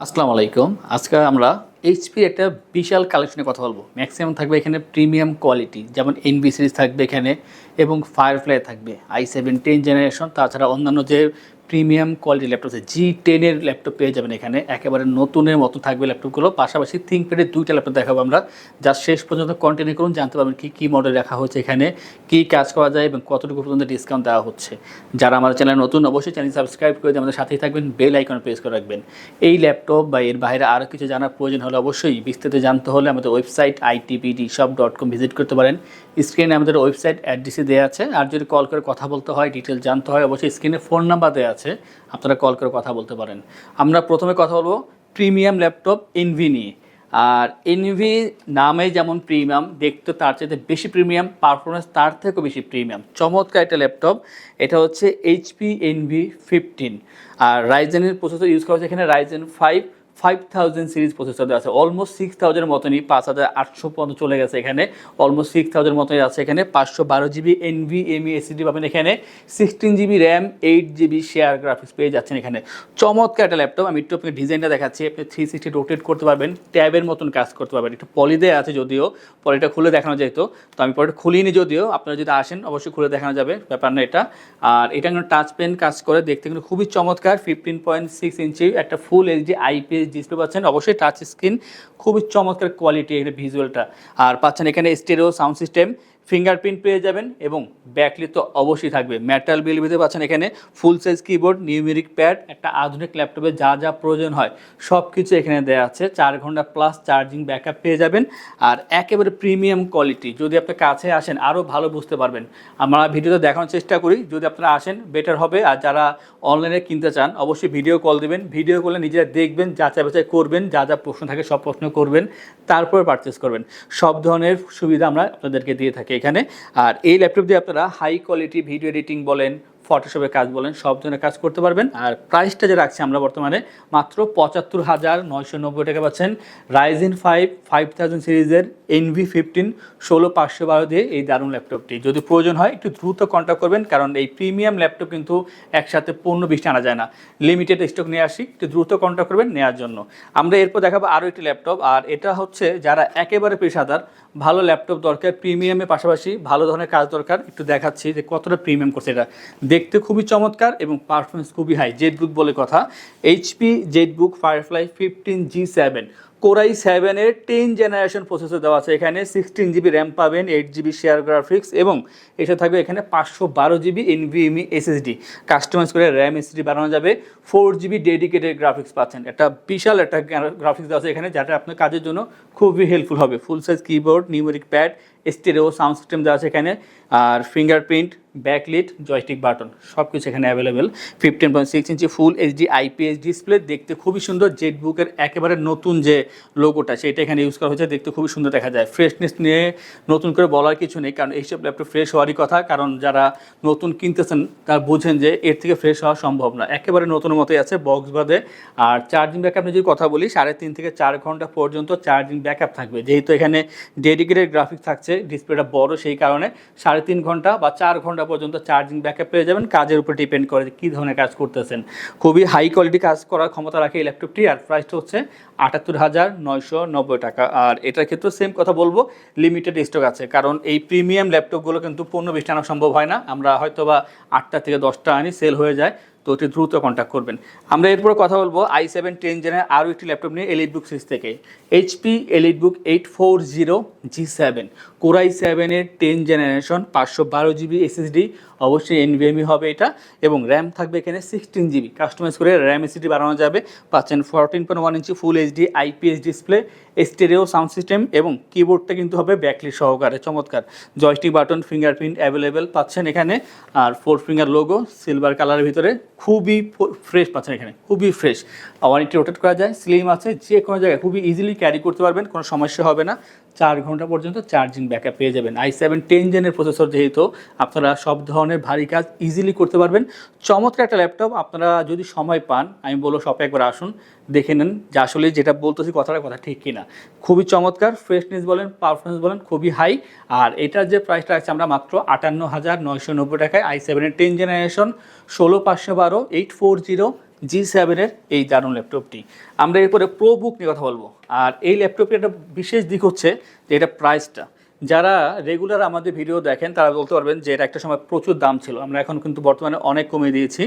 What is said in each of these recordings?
আসসালামু আলাইকুম। আজকে আমরা এইচপির একটা বিশাল কালেকশনের কথা বলবো। ম্যাক্সিমাম থাকবে এখানে প্রিমিয়াম কোয়ালিটি, যেমন এনভি সিরিজ থাকবে এখানে এবং ফায়ারফ্লাই থাকবে, i7 10 জেনারেশন। তাছাড়া অন্যান্য যে প্রিমিয়াম কোয়ালিটির ল্যাপটপ আছে, G10 এর ল্যাপটপ পেয়ে যাবেন এখানে। একেবারে নতুনের মতো থাকবে ল্যাপটপগুলো। পাশাপাশি থিংকপ্যাডের 2টা ল্যাপটপ দেখাবো আমরা। যা শেষ পর্যন্ত কন্টিনিউ করুন, জানতে পারবেন কী মডেল রাখা হচ্ছে এখানে, কী কাজ করা যায় এবং কতটুকু পর্যন্ত ডিসকাউন্ট দেওয়া হচ্ছে। যারা আমাদের চ্যানেল নতুন, অবশ্যই চ্যানেল সাবস্ক্রাইব করে দিয়ে আমাদের সাথেই থাকবেন, বেল আইকনে প্রেস করে রাখবেন। এই ল্যাপটপ বা এর বাইরে আরও কিছু জানার প্রয়োজন হলে অবশ্যই বিস্তারিত জানতে হলে আমাদের ওয়েবসাইট itpdshop.com ভিজিট করতে পারেন। স্ক্রিনে আমাদের ওয়েবসাইট অ্যাড্রেসে দেওয়া আছে। আর যদি কল করে কথা বলতে হয়, ডিটেল জানতে হয়, অবশ্যই স্ক্রিনে ফোন নাম্বার দেওয়া আছে, আপনারা কল করে কথা বলতে পারেন। আমরা প্রথমে কথা বলবো প্রিমিয়াম ল্যাপটপ এনভি নিয়ে। আর এনভি নামে যেমন প্রিমিয়াম, দেখতে তার চাইতে বেশি প্রিমিয়াম, পারফরমেন্স তার থেকেও বেশি প্রিমিয়াম। চমৎকার একটা ল্যাপটপ। এটা হচ্ছে এইচপি এনভি 15। আর রাইজেনের প্রসেসর ইউজ করা হচ্ছে এখানে রাইজেন 5000 সিরিজ প্রসেসর দেওয়া আছে। অলমোস্ট 6000 মতনই, 5800 পর্যন্ত চলে গেছে এখানে। অলমোস্ট 6000 মতনই আছে এখানে। 512 GB NVMe SSD পাবেন এখানে। 16 GB RAM, 8 GB share graphics পেয়ে যাচ্ছেন এখানে। চমৎকার একটা ল্যাপটপ। আমি একটু আপনাকে ডিজাইনটা দেখাচ্ছি। আপনি 360 রোটেট করতে পারবেন, ট্যাবের মতন কাজ করতে পারবেন। একটু পলি দেওয়া আছে যদিও, পলিটা খুলে দেখানো যেত, তো আমি পলিটা খুলিনি যদিও। আপনারা যদি আসেন অবশ্যই খুলে দেখানো যাবে, ব্যাপার না এটা। আর এটা কিন্তু টাচ পেন কাজ করে, দেখতে কিন্তু খুবই চমৎকার। 15.6 ইঞ্চি একটা ফুল এইচডি IPS ডিসপ্লে পাচ্ছেন, অবশ্যই টাচ স্ক্রিন, খুবই চমৎকার কোয়ালিটি এখানে ভিজুয়ালটা। আর পাচ্ছেন এখানে স্টেরিও সাউন্ড সিস্টেম, ফিঙ্গারপ্রিন্ট পেয়ে যাবেন এবং ব্যাকলিট তো অবশ্যই থাকবে। মেটাল বিল ভিতরে পাচ্ছেন এখানে ফুল সাইজ কিবোর্ড, নিউমেরিক প্যাড। একটা আধুনিক ল্যাপটপে যা যা প্রয়োজন হয় সব কিছু এখানে দেওয়া আছে। 4 ঘন্টা প্লাস চার্জিং ব্যাকআপ পেয়ে যাবেন। আর একেবারে প্রিমিয়াম কোয়ালিটি। যদি আপনি কাছে আসেন আরও ভালো বুঝতে পারবেন। আমরা ভিডিওতে দেখানোর চেষ্টা করি, যদি আপনারা আসেন বেটার হবে। আর যারা অনলাইনে কিনতে চান অবশ্যই ভিডিও কল দেবেন। ভিডিও কলে নিজেরা দেখবেন, যাচাই বাছাই করবেন, যা যা প্রশ্ন থাকে সব প্রশ্ন করবেন, তারপরে পারচেস করবেন। সব ধরনের সুবিধা আমরা আপনাদেরকে দিয়ে থাকি এখানে। আর এই ল্যাপটপ দিয়ে আপনারা হাই কোয়ালিটি ভিডিও এডিটিং বলেন, ফটোশপের কাজ বলেন, সব ধরনের কাজ করতে পারবেন। আর প্রাইসটা যে রাখছি আমরা বর্তমানে মাত্র ৭৫,৯৯০ টাকা পাচ্ছেন। রাইজেন 5000 সিরিজের এনভি 15 16512 দিয়ে এই দারুণ ল্যাপটপটি। যদি প্রয়োজন হয় একটু দ্রুত কন্ট্যাক্ট করবেন, কারণ এই প্রিমিয়াম ল্যাপটপ কিন্তু একসাথে 15-20টা আনা যায় না, লিমিটেড স্টক নিয়ে আসি। একটু দ্রুত কন্ট্যাক্ট করবেন নেওয়ার জন্য। আমরা এরপর দেখাবো আরও একটি ল্যাপটপ। আর এটা হচ্ছে যারা একেবারে পেশাদার, ভালো ল্যাপটপ দরকার, প্রিমিয়ামের পাশাপাশি ভালো ধরনের কাজ দরকার, একটু দেখাচ্ছি যে কতটা প্রিমিয়াম করছে এটা। দেখতে খুবই চমৎকার এবং পারফরমেন্স খুবই হাই। জেটবুক বলে কথা, HP ZBook Firefly 15G7 core i 7-এর 10 জেনারেশন প্রসেসর দেওয়া আছে এখানে। 16 GB র্যাম পাবেন, 8 GB শেয়ার গ্রাফিক্স এবং এটা থাকবে এখানে 512 GB NVMe SSD। কাস্টমাইজ করে র্যাম SSD বানানো যাবে। 4 GB ডেডিকেটেড গ্রাফিক্স পাচ্ছেন। একটা বিশাল একটা গ্রাফিক্স দেওয়া আছে এখানে, যেটা আপনার কাজের জন্য খুবই হেল্পফুল হবে। ফুল size keyboard, numeric pad, stereo sound system দেওয়া আছে এখানে। আর ফিঙ্গারপ্রিন্ট, ব্যাকলিট, জয়স্টিক বাটন সব কিছু এখানে অ্যাভেলেবেল। 15.6 ইঞ্চি ফুল এইচডি IPS ডিসপ্লে, দেখতে খুবই সুন্দর। জেটবুকের একেবারে নতুন যে লোগোটা সেটা এখানে ইউজ করা হয়েছে, দেখতে খুবই সুন্দর দেখা যায়। ফ্রেশনেস নিয়ে নতুন করে বলার কিছু নেই, কারণ এইসব ল্যাপটপ ফ্রেশ হওয়ারই কথা। কারণ যারা নতুন কিনতেছেন তারা বুঝেন যে এর থেকে ফ্রেশ হওয়া সম্ভব না, একেবারে নতুন মতোই আছে বক্স বাদে। আর চার্জিং ব্যাকআপ নিয়ে যদি কথা বলি, 3.5 থেকে 4 ঘন্টা পর্যন্ত চার্জিং ব্যাকআপ থাকবে। যেহেতু এখানে ডেডিকেটেড গ্রাফিক্স থাকছে, ডিসপ্লেটা বড়, সেই কারণে 3.5 ঘন্টা বা 4 ঘন্টা পর্যন্ত চার্জিং ব্যাকআপ পেয়ে যাবেন। কাজের উপর ডিপেন্ড করে কী ধরনের কাজ করতেছেন। খুবই হাই কোয়ালিটি কাজ করার ক্ষমতা রাখে এই ল্যাপটপটি। আর প্রাইসটা হচ্ছে ৭৮,৯৯০ টাকা। আর এটার ক্ষেত্রে সেম কথা বলবো, লিমিটেড স্টক আছে, কারণ এই প্রিমিয়াম ল্যাপটপগুলো কিন্তু 15-20টা আনা সম্ভব হয় না। আমরা হয়তো বা 8টা থেকে 10টা আনি, সেল হয়ে যায়, তো এটি দ্রুত কন্ট্যাক্ট করবেন। আমরা এরপরে কথা বলবো i7 10 জেনের আরও একটি ল্যাপটপ নিয়ে, এলিটবুক সিরিজ থেকে। এইচপি এলিটবুক 840G7 কোরাই 7-এর 10 জেনারেশন, 512 GB SSD, অবশ্যই NVMe হবে এটা এবং র্যাম থাকবে এখানে 16 GB। কাস্টমাইজ করে র্যাম SSD বানানো যাবে। পাচ্ছেন 14.1 inch full HD IPS display, stereo sound system এবং কিবোর্ডটা কিন্তু হবে ব্যাকলিট সহকারে, চমৎকার। জয়স্টিক বাটন, ফিঙ্গারপ্রিন্ট অ্যাভেলেবেল পাচ্ছেন এখানে। আর 4 ফিঙ্গার লোগো সিলভার কালারের ভিতরে, খুবই ফ্রেশ পাচ্ছেন এখানে, খুবই ফ্রেশ। ওয়ারেন্টি রোটেট করা যায়, স্লিম আছে, যে কোনো জায়গায় খুবই ইজিলি ক্যারি করতে পারবেন, কোনো সমস্যা হবে না। 4 ঘন্টা পর্যন্ত চার্জিং ব্যাকআপ পেয়ে যাবেন। i7 10 জেনের প্রসেসর, যেহেতু আপনারা সব ধরনের ভারী কাজ ইজিলি করতে পারবেন। চমৎকার একটা ল্যাপটপ। আপনারা যদি সময় পান, আমি বলবো শপে একবার আসুন, দেখে নেন যে আসলে যেটা বলতেছি কথাটা কথা ঠিক কিনা। খুবই চমৎকার, ফ্রেশনেস বলেন, পারফরমেন্স বলেন, খুবই হাই। আর এটার যে প্রাইসটা আছে আমরা মাত্র 58,990 টাকায়। i7-এর 10 জেনারেশন 16512 840 G7-এর এই দারুণ ল্যাপটপটি। আমরা এরপরে প্রো বুক নিয়ে কথা বলবো। আর এই ল্যাপটপের একটা বিশেষ দিক হচ্ছে যে এটা প্রাইসটা, যারা রেগুলার আমাদের ভিডিও দেখেন তারা বলতে পারবেন যে এটা একটা সময় প্রচুর দাম ছিল, আমরা এখন কিন্তু বর্তমানে অনেক কমিয়ে দিয়েছি।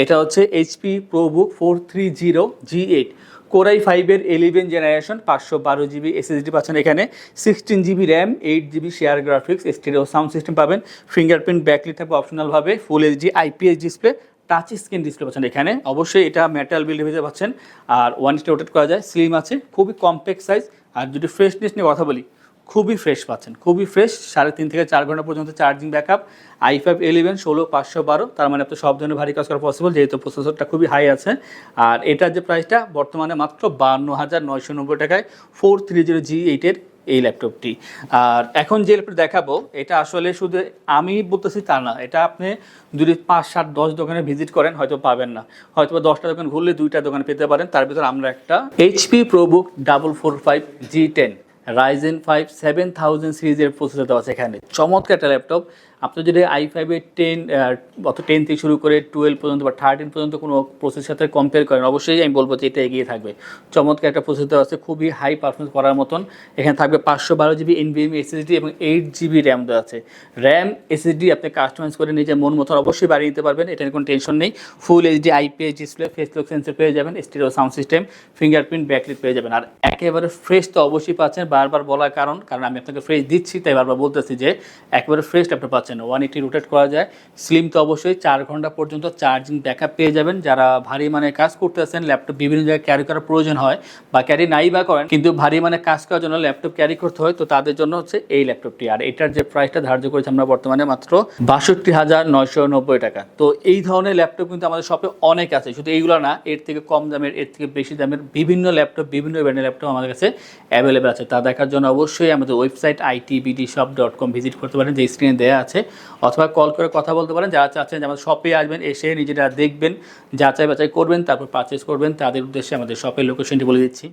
এটা হচ্ছে এইচপি প্রোবুক 430G8 কোরাই 5-এর 11 জেনারেশন, 512 জিবি এসএসডি পাচ্ছেন এখানে, 16 GB RAM, 8 GB share graphics, stereo sound system পাবেন, ফিঙ্গারপ্রিন্ট ব্যাকলিট থাকবে অপশনালভাবে, full HD IPS display, touch screen display পাচ্ছেন এখানে। অবশ্যই এটা মেটাল বিল্ড হিসেবে পাচ্ছেন, আর ওয়ান স্টে রোটেট করা যায়, স্লিম আছে, খুবই কম্প্যাক্ট সাইজ। আর যদি ফ্রেশনেস নিয়ে কথা বলি, খুবই ফ্রেশ পাচ্ছেন, খুবই ফ্রেশ। 3.5 থেকে 4 ঘন্টা পর্যন্ত চার্জিং ব্যাকআপ, i5-11 16512, তার মানে আপনার সব ধরনের ভারী কাজ করা পসিবল যেহেতু প্রসেসরটা খুবই হাই আছে। আর এটার যে প্রাইসটা বর্তমানে মাত্র 52,990 টাকায় 430G8-এর এই ল্যাপটপটি। আর এখন যে ল্যাপটপ দেখাবো এটা আসলে শুধু আমি বলতেছি তা না, এটা আপনি যদি 5, 7, 10 দোকানে ভিজিট করেন হয়তো পাবেন না, হয়তো 10টা দোকান ঘুরলে 2টা দোকান পেতে পারেন। তার ভিতরে আমরা একটা এইচপি প্রোবুক 445G10 Ryzen 5 7000 সিরিজের প্রসেসর দেওয়া আছে এখানে। চমৎকার একটা ল্যাপটপ। আপনি যদি i5-এর 10 থেকে শুরু করে 12 পর্যন্ত বা 13 পর্যন্ত কোনো প্রসেসের সাথে কম্পেয়ার করেন, অবশ্যই আমি বলবো যে এটা এগিয়ে থাকবে। চমৎকার একটা প্রসেসর দেওয়া আছে, খুবই হাই পারফরমেন্স করার মতন। এখানে থাকবে 512 জিবি NVMe SSD এবং 8 জিবি র্যাম দেওয়া আছে। র্যাম SSD আপনি কাস্টমাইজ করে নিজের মন মতো অবশ্যই বাড়িয়ে নিতে পারবেন, এটা নিয়ে কোনো টেনশন নেই। ফুল HD IPS display, face lock sensor পেয়ে যাবেন, stereo sound system, fingerprint backlit পেয়ে যাবেন। আর একেবারে ফ্রেশ তো অবশ্যই পাচ্ছেন, বারবার বলার কারণ আমি আপনাকে ফ্রেশ দিচ্ছি তাই বারবার বলতেছি যে একেবারে ফ্রেশ ল্যাপটপ পাচ্ছেন। 180 রোটেট করা যায়, স্লিম তো অবশ্যই, 4 ঘন্টা পর্যন্ত চার্জিং ব্যাকআপ পেয়ে যাবেন। যারা ভারী মানে কাজ করতে আছেন, ল্যাপটপ বিভিন্ন জায়গায় ক্যারি করার প্রয়োজন হয় বা ক্যারি নাই বা করেন কিন্তু ভারী মানে কাজ করার জন্য ল্যাপটপ ক্যারি করতে হয়, তো তাদের জন্য হচ্ছে এই ল্যাপটপটি। আর এটার যে প্রাইসটা ধার্য করেছি আমরা বর্তমানে মাত্র 62,990 টাকা। তো এই ধরনের ল্যাপটপ কিন্তু আমাদের শপে অনেক আছে, শুধু এইগুলো না, এর থেকে কম দামের, এর থেকে বেশি দামের বিভিন্ন ল্যাপটপ, বিভিন্ন ব্র্যান্ডের ল্যাপটপ আমাদের কাছে অ্যাভেলেবেল আছে। তা দেখার জন্য অবশ্যই আমাদের ওয়েবসাইট itbdshop.com ভিজিট করতে পারেন, যে স্ক্রিনে দেওয়া আছে, অথবা কল করে কথা বলতে পারেন। যারা চাচ্ছেন যে আমাদের শপে আসবেন, এসে নিজেরা দেখবেন, যাচাই বাছাই করবেন, তারপর পারচেস করবেন, তাদের উদ্দেশ্যে আমাদের শপের লোকেশনটি বলে দিচ্ছি।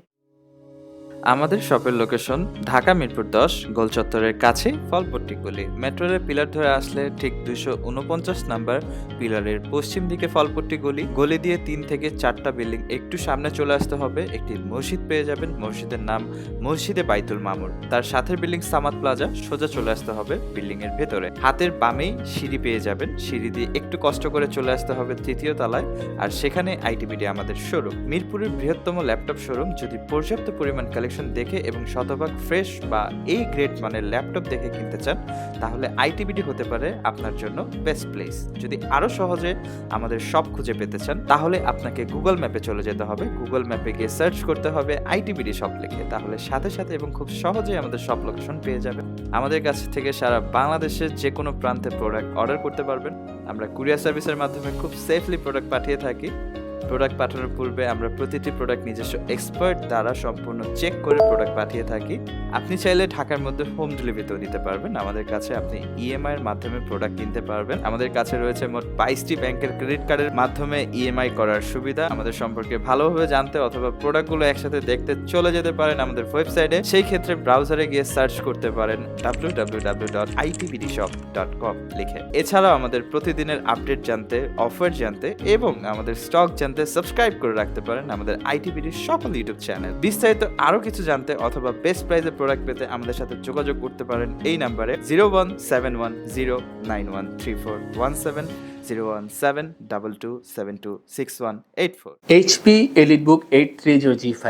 আমাদের শপের লোকেশন ঢাকা মিরপুর 10 গোল চত্বরের কাছে ফলপট্টি গলি। মেট্রো রেল পিলার ধরে আসলে ঠিক 249 নাম্বার পিলারের পশ্চিম দিকে ফলপট্টি গলি। গলি দিয়ে 3 থেকে 4টা বিল্ডিং একটু সামনে চলে আসতে হবে, একটি মসজিদ পেয়ে যাবেন, মসজিদের নাম মসজিদে বাইতুল মামুর। তার সাথের বিল্ডিং সামাদ প্লাজা, সোজা চলে আসতে হবে বিল্ডিং এর ভেতরে। হাতের বামেই সিঁড়ি পেয়ে যাবেন, সিঁড়ি দিয়ে একটু কষ্ট করে চলে আসতে হবে 3য় তলায়, আর সেখানে আইটিবিডি আমাদের শোরুম। মিরপুরের বৃহত্তম ল্যাপটপ শোরুম। যদি পর্যাপ্ত পরিমাণ কালেকশন দেখে এবং শতভাগ ফ্রেশ বা এই গ্রেড মানের ল্যাপটপ দেখে কিনতে চান, তাহলে আইটিবিডি হতে পারে আপনার জন্য বেস্ট প্লেস। যদি আরো সহজে আমাদের শপ খুঁজে পেতে চান, তাহলে আপনাকে গুগল ম্যাপে চলে যেতে হবে। গুগল ম্যাপে গিয়ে সার্চ করতে হবে আইটিবিডি শপ লিখে, তাহলে সাথে সাথে এবং খুব সহজেই আমাদের শপ লোকেশন পেয়ে যাবেন। আমাদের কাছ থেকে সারা বাংলাদেশের যে কোনো প্রান্তে প্রোডাক্ট অর্ডার করতে পারবেন। আমরা কুরিয়ার সার্ভিসের মাধ্যমে খুব সেফলি প্রোডাক্ট পাঠিয়ে থাকি। প্রোডাক্ট পাঠানোর পূর্বে আমরা প্রতিটি প্রোডাক্ট নিজস্ব এক্সপার্ট দ্বারা সম্পূর্ণ চেক করে প্রোডাক্ট পাঠিয়ে থাকি। আপনি চাইলে ঢাকার মধ্যে হোম ডেলিভারিতেও নিতে পারবেন। আমাদের কাছে আপনি ইএমআই এর মাধ্যমে প্রোডাক্ট কিনতে পারবেন। আমাদের কাছে রয়েছে মোট 22টি ব্যাংকের ক্রেডিট কার্ডের মাধ্যমে ইএমআই করার সুবিধা। আমাদের সম্পর্কে ভালোভাবে জানতে অথবা প্রোডাক্টগুলো একসাথে দেখতে চলে যেতে পারেন আমাদের ওয়েবসাইটে। সেই ক্ষেত্রে ব্রাউজারে গিয়ে সার্চ করতে পারেন www.itbdshop.com লিখে। এছাড়াও আমাদের প্রতিদিনের আপডেট জানতে, অফার জানতে এবং আমাদের স্টক জানতে সাবস্ক্রাইব করে রাখতে পারেন আমাদের আইটিবিডির সকল ইউটিউব চ্যানেল। বিস্তারিত আরো কিছু জানতে অথবা বেস্ট প্রাইসে প্রোডাক্ট পেতে আমাদের সাথে যোগাযোগ করতে পারেন এই নাম্বারে 01710913417 01722726184। এইচপি এলিটবুক 830G5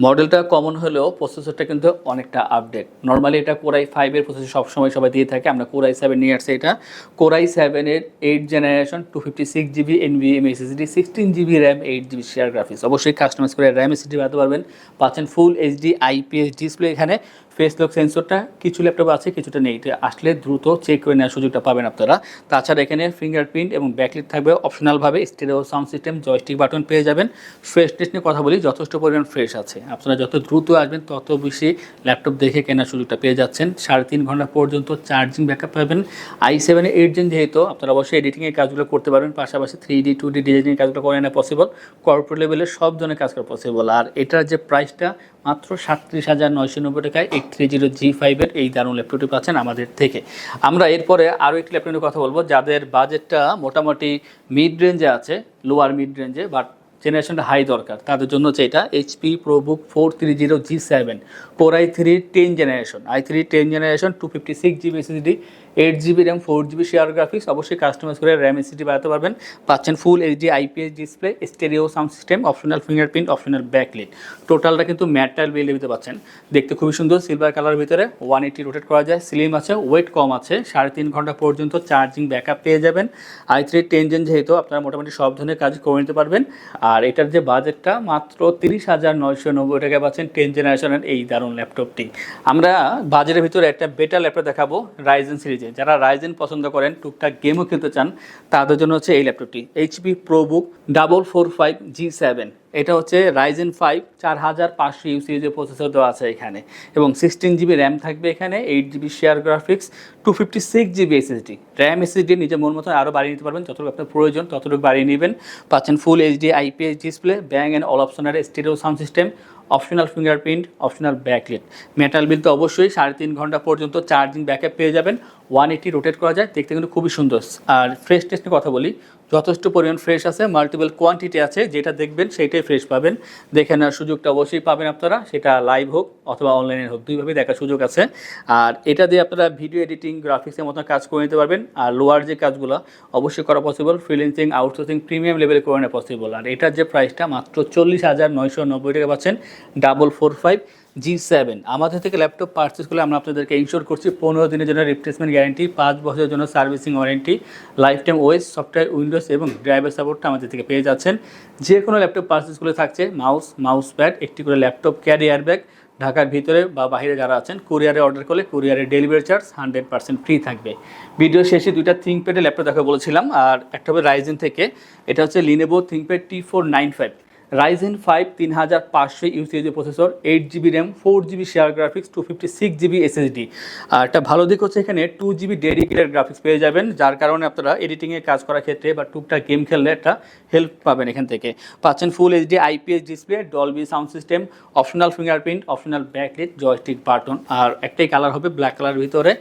মডেলটা কমন হলেও প্রসেসরটা কিন্তু অনেকটা আপডেট। নর্মালি এটা কোরাই 5-এর প্রসেসর সবসময় সবাই দিয়ে থাকে, আমরা কোরাই 7 নিয়ে আসছি। এটা কোরাই 7-এর 8 generation, 256 GB NVMe SSD, 16 GB RAM, 8 GB share graphics. অবশ্যই কাস্টমাইজ করে র্যাম SSD বানাতে পারবেন। পাচ্ছেন ফুল এইচডি আইপিএস ডিসপ্লে, এখানে ফেস লক সেন্সরটা কিছু ল্যাপটপ আছে, কিছুটা নেই। এটা আসলে দ্রুত চেক করে নেওয়ার সুযোগটা পাবেন আপনারা। তাছাড়া এখানে ফিঙ্গারপ্রিন্ট এবং ব্যাকলিট থাকবে অপশনালভাবে, stereo sound system, joystick button পেয়ে যাবেন। ফ্রেশনেস নিয়ে কথা বলি, যথেষ্ট পরিমাণ ফ্রেশ আছে। আপনারা যত দ্রুত আসবেন তত বেশি ল্যাপটপ দেখে কেনার সুযোগটা পেয়ে যাচ্ছেন। 3.5 ঘন্টা পর্যন্ত চার্জিং ব্যাকআপ পাবেন। i7 8 জেন যেহেতু আপনারা অবশ্যই এডিটিংয়ের কাজগুলো করতে পারবেন, পাশাপাশি 3D 2D ডিজাইনের কাজগুলো করে নেওয়া পসিবল, কর্পোরেট লেভেলের সব ধরনের কাজ করা পসিবল। আর এটার যে প্রাইসটা মাত্র 37,990 টাকায় 830G5-এর এই দারুণ ল্যাপটপটি পাচ্ছেন আমাদের থেকে। আমরা এরপরে আরও একটি ল্যাপটপ নিয়ে কথা বলবো, যাদের বাজেটটা মোটামুটি মিড রেঞ্জে আছে, লোয়ার মিড রেঞ্জে, বাট জেনারেশনটা হাই দরকার তাদের জন্য হচ্ছে এটা HP ProBook 430G7 core i3 10 generation i3 10 generation 256GB SSD 8GB RAM 4GB share graphics অবশ্যই কাস্টমাইজ করে র্যাম এসএসডি বাড়াতে পারবেন। পাচ্ছেন full HD IPS display, stereo sound system, optional fingerprint, optional backlit. টোটালটা কিন্তু ম্যাটাল বিল্ডের ভিতরে পাচ্ছেন, দেখতে খুবই সুন্দর সিলভার কালার ভিতরে। 180 রোটেট করা যায়, স্লিম আছে, ওয়েট কম আছে, 3.5 ঘন্টা পর্যন্ত চার্জিং ব্যাকআপ পেয়ে যাবেন। i3 10 জেন যেহেতু আপনারা মোটামুটি সব ধরনের কাজ করে নিতে পারবেন। আর এটার যে বাজেটটা মাত্র 30,990 টাকায় পাচ্ছেন 10 জেনারেশনের এই দারুণ ল্যাপটপটি। আমরা বাজারের ভিতরে একটা বেটার ল্যাপটপ দেখাবো রাইজেন সিরিজে। যারা রাইজেন পছন্দ করেন, টুকটাক গেমও খেলতে চান, তাদের জন্য হচ্ছে এই ল্যাপটপটি এইচপি প্রোবুক 445G7। এটা হচ্ছে রাইজেন 5 4500 ইউ সিরিজের প্রসেসর দেওয়া আছে এখানে, এবং 16GB র্যাম থাকবে এখানে, 8GB share graphics, 256GB SSD। RAM SSD নিজের মন মতো আরও বাড়িয়ে নিতে পারবেন, যতটুকু আপনার প্রয়োজন ততটুকু বাড়িয়ে নেবেন। পাচ্ছেন full HD IPS display, Bang and all অপশনের stereo sound system, optional fingerprint, optional backlit. Metal build তো অবশ্যই 3.5 ঘন্টা পর্যন্ত চার্জিং ব্যাকআপ পেয়ে যাবেন। 180 রোটেট করা যায়, দেখতে কিন্তু খুবই সুন্দর। আর ফ্রেশ টেস্টের কথা বলি, যথেষ্ট পরিমাণ ফ্রেশ আছে, মাল্টিপল কোয়ান্টিটি আছে, যেটা দেখবেন সেইটাই ফ্রেশ পাবেন। দেখে নেওয়ার সুযোগটা অবশ্যই পাবেন আপনারা, সেটা লাইভ হোক অথবা অনলাইনে হোক, দুইভাবেই দেখার সুযোগ আছে। আর এটা দিয়ে আপনারা ভিডিও এডিটিং, গ্রাফিক্সের মতো কাজ করে নিতে পারবেন। আর লোয়ার যে কাজগুলো অবশ্যই করা পসিবল, ফ্রিল্যান্সিং, আউটসোর্সিং, প্রিমিয়াম লেভেলে করে নেওয়া পসিবল। আর এটার যে প্রাইসটা মাত্র 40,990 টাকা পাচ্ছেন 445G7। আমাদের থেকে ল্যাপটপ পারচেস করলে আমরা আপনাদেরকে ইনশোর করছি 15 দিনের জন্য রিপ্লেসমেন্ট গ্যারান্টি, 5 বছরের জন্য servicing warranty, life time OS, software, Windows এবং ড্রাইভার সাপোর্টটা আমাদের থেকে পেয়ে যাচ্ছেন। যে কোনো ল্যাপটপ পারচেস করলে থাকছে মাউস প্যাড, একটি করে ল্যাপটপ ক্যারিয়ার ব্যাগ। ঢাকার ভিতরে বা বাইরে যারা আছেন কুরিয়ারে অর্ডার করলে কুরিয়ারের ডেলিভারি চার্জ 100% ফ্রি থাকবে। ভিডিও শেষে দুইটা থিঙ্কপ্যাডের ল্যাপটপ দেখা বলেছিলাম, আর একটা হবে রাইজেন থেকে, এটা হচ্ছে Lenovo ThinkPad T495। Ryzen 5 3500 U সিরিজের processor, 8GB RAM, 4GB share graphics, 256GB SSD। আর একটা ভালো দিক হচ্ছে এখানে 2GB ডেডিকেটেড গ্রাফিক্স পেয়ে যাবেন, যার কারণে আপনারা এডিটিংয়ে কাজ করার ক্ষেত্রে বা টুকটাক গেম খেললে একটা হেল্প পাবেন এখান থেকে। পাচ্ছেন full HD IPS display, Dolby sound system, optional fingerprint, optional backlit, joystick button. আর একটাই কালার হবে ব্ল্যাক কালার ভিতরে,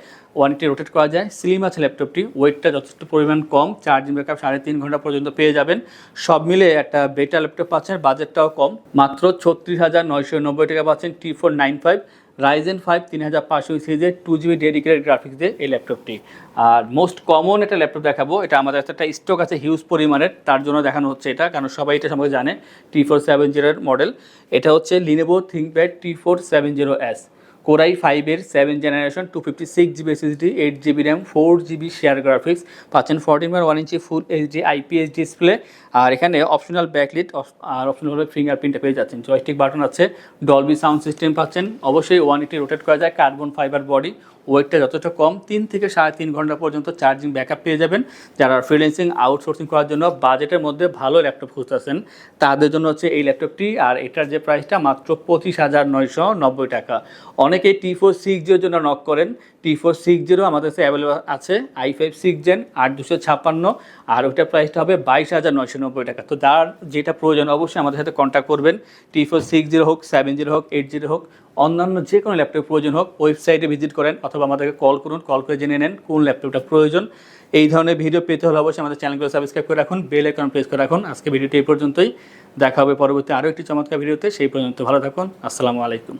180 রোটেট করা যায়, স্লিম আছে ল্যাপটপটি, ওয়েটটা যথেষ্ট পরিমাণ কম, চার্জিং ব্যাকআপ 3.5 ঘন্টা পর্যন্ত পেয়ে যাবেন। সব মিলে একটা বেটার ল্যাপটপ পাচ্ছেন, বাজেটটাও কম, মাত্র 36,990 টাকা পাচ্ছেন T495 রাইজেন 5 3500 সিরিজের 2GB ডেডিকেটেড গ্রাফিক্স দিয়ে এই ল্যাপটপটি। আর মোস্ট কমন একটা ল্যাপটপ দেখাবো, এটা আমাদের একটা স্টক আছে হিউজ পরিমাণের, তার জন্য দেখানো হচ্ছে এটা, কারণ সবাই এটা সম্পর্কে জানে। T470 মডেল, এটা হচ্ছে Lenovo ThinkPad T470S, core i5 এর 7 generation, 256GB SSD, 8GB RAM, 4GB share graphics. পাচ্ছেন 14:1 ইঞ্চি ফুল এইচডি আইপিএস ডিসপ্লে। আর এখানে অপশনাল ব্যাকলিট আর অপশনাল ফিঙ্গারপ্রিন্টটা পেয়ে যাচ্ছেন, জয়স্টিক বাটন আছে, ডলবি সাউন্ড সিস্টেম পাচ্ছেন। অবশ্যই 180 রোটেট করা যায়, কার্বন ফাইবার বডি, ওয়েটটা যতটা কম, 3 থেকে 3.5 ঘন্টা পর্যন্ত চার্জিং ব্যাকআপ পেয়ে যাবেন। যারা ফ্রিল্যান্সিং, আউটসোর্সিং করার জন্য বাজেটের মধ্যে ভালো ল্যাপটপ খুঁজতেছেন, তাদের জন্য হচ্ছে এই ল্যাপটপটি। আর এটার যে প্রাইসটা মাত্র 25,990 টাকা। অনেকেই T460 জন্য নক করেন, T460 আমাদের কাছে অ্যাভেলেবল আছে, i5 6 জেন 8256, আর ওইটার প্রাইসটা হবে 22,990 টাকা। তো যার যেটা প্রয়োজন অবশ্যই আমাদের সাথে কন্ট্যাক্ট করবেন। T460 হোক, 70 হোক, 80 হোক, অন্যান্য যে কোনো ল্যাপটপ প্রয়োজন হোক, ওয়েবসাইটে ভিজিট করেন অথবা আমাদেরকে কল করুন, কল করে জেনে নেন কোন ল্যাপটপটা প্রয়োজন। এই ধরনের ভিডিও পেতে হলে অবশ্যই আমাদের চ্যানেলগুলো সাবস্ক্রাইব করে রাখুন, বেল আইকন প্রেস করে রাখুন। আজকে ভিডিওটি এই পর্যন্তই, দেখা হবে পরবর্তী আরও একটি চমৎকার ভিডিওতে। সেই পর্যন্ত ভালো থাকুন, আসসালামু আলাইকুম।